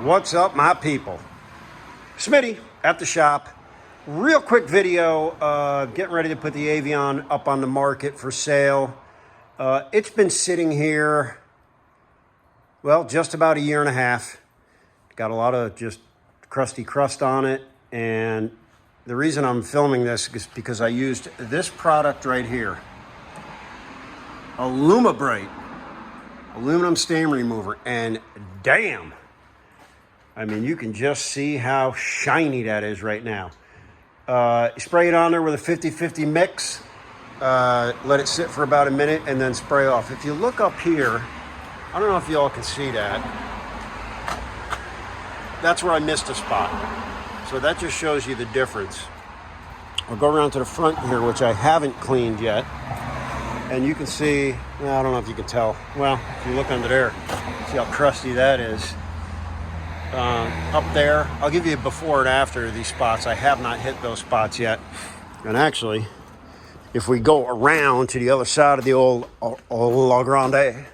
What's up, my people? Smitty at the shop. Real quick video, getting ready to put the Avion up on the market for sale. It's been sitting here, well, just about a year and a half. Got a lot of just crusty crust on it. And the reason I'm filming this is because I used this product right here. Aluma Bright, aluminum stain remover. And damn, I mean, you can just see how shiny that is right now. Spray it on there with a 50-50 mix. Let it sit for about a minute and then spray off. If you look up here, I don't know if you all can see that. That's where I missed a spot. So that just shows you the difference. I'll go around to the front here, which I haven't cleaned yet. And you can see, well, I don't know if you can tell. Well, if you look under there, see how crusty that is. Up there, I'll give you a before and after these spots. I have not hit those spots yet. And actually, if we go around to the other side of the old La Grande,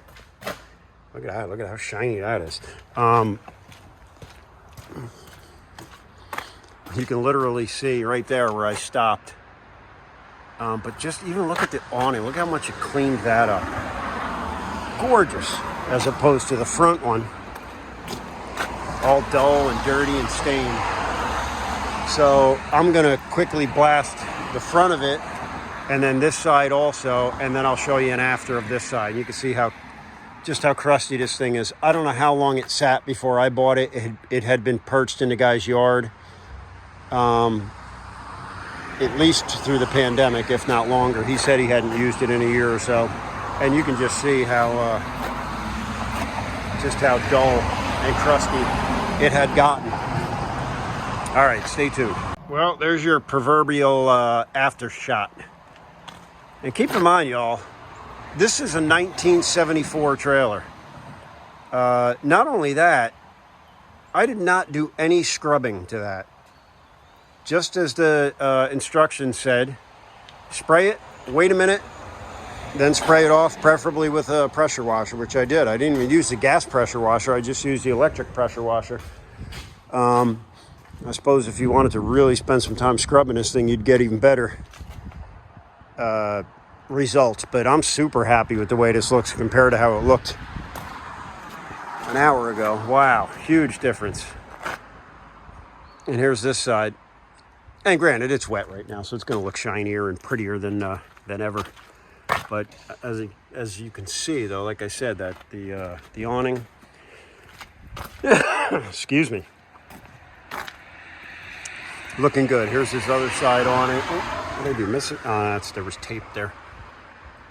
look at how shiny that is. You can literally see right there where I stopped. But just even look at the awning. Look how much it cleaned that up. Gorgeous, as opposed to the front one. All dull and dirty and stained. So I'm gonna quickly blast the front of it and then this side also, and then I'll show you an after of this side. You can see just how crusty this thing is. I don't know how long it sat before I bought it. It had been perched in the guy's yard, at least through the pandemic, if not longer. He said he hadn't used it in a year or so. And you can just see just how dull and crusty it had gotten. All right, stay tuned. Well, there's your proverbial after shot. And keep in mind, y'all, this is a 1974 trailer. Not only that, I did not do any scrubbing to that. Just as the instructions said, spray it, wait a minute, then spray it off, preferably with a pressure washer, which I did. I didn't even use the gas pressure washer. I just used the electric pressure washer. I suppose if you wanted to really spend some time scrubbing this thing, you'd get even better results. But I'm super happy with the way this looks compared to how it looked an hour ago. Wow, huge difference. And here's this side. And granted, it's wet right now, so it's going to look shinier and prettier than ever. But as you can see, though, like I said, that the awning, excuse me, looking good. Here's this other side awning. Oh, maybe missing. There was tape there.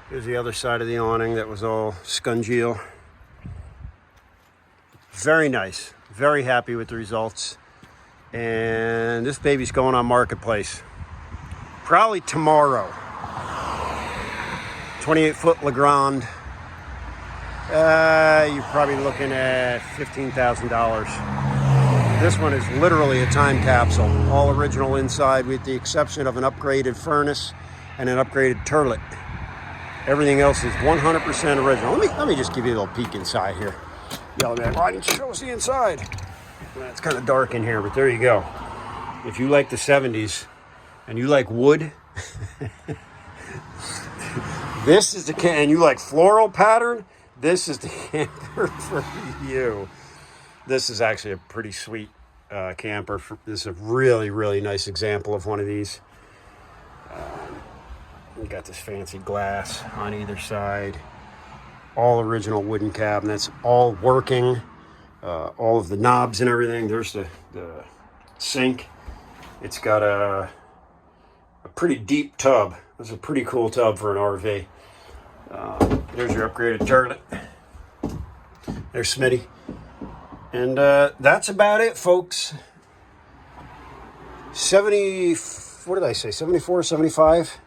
Here's the other side of the awning that was all scungeel. Very nice. Very happy with the results. And this baby's going on Marketplace probably tomorrow. 28-foot Legrand. You're probably looking at $15,000. This one is literally a time capsule. All original inside with the exception of an upgraded furnace and an upgraded turlet. Everything else is 100% original. Let me just give you a little peek inside here. Yellow man, why didn't you show us the inside? Well, it's kind of dark in here, but there you go. If you like the 70s and you like wood, this is the and you like floral pattern, this is the camper for you. This is actually a pretty sweet camper. This is a really, really nice example of one of these. We got this fancy glass on either side. All original wooden cabinets, all working. All of the knobs and everything. There's the sink. It's got a pretty deep tub. It's a pretty cool tub for an RV. There's your upgraded turlet. There's Smitty. And that's about it, folks. 70, what did I say? 74, 75?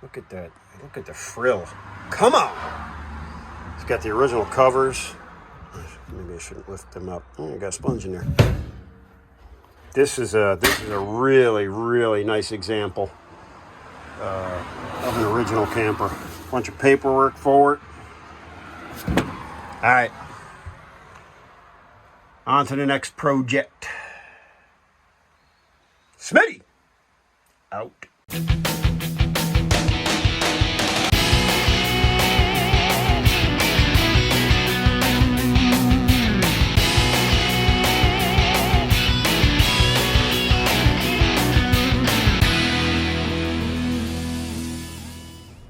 Look at that. Look at the frill. Come on! It's got the original covers. Maybe I shouldn't lift them up. Oh, I got a sponge in there. This is a really, really nice example of an original camper. Bunch of paperwork for it. All right. On to the next project. Smitty, out.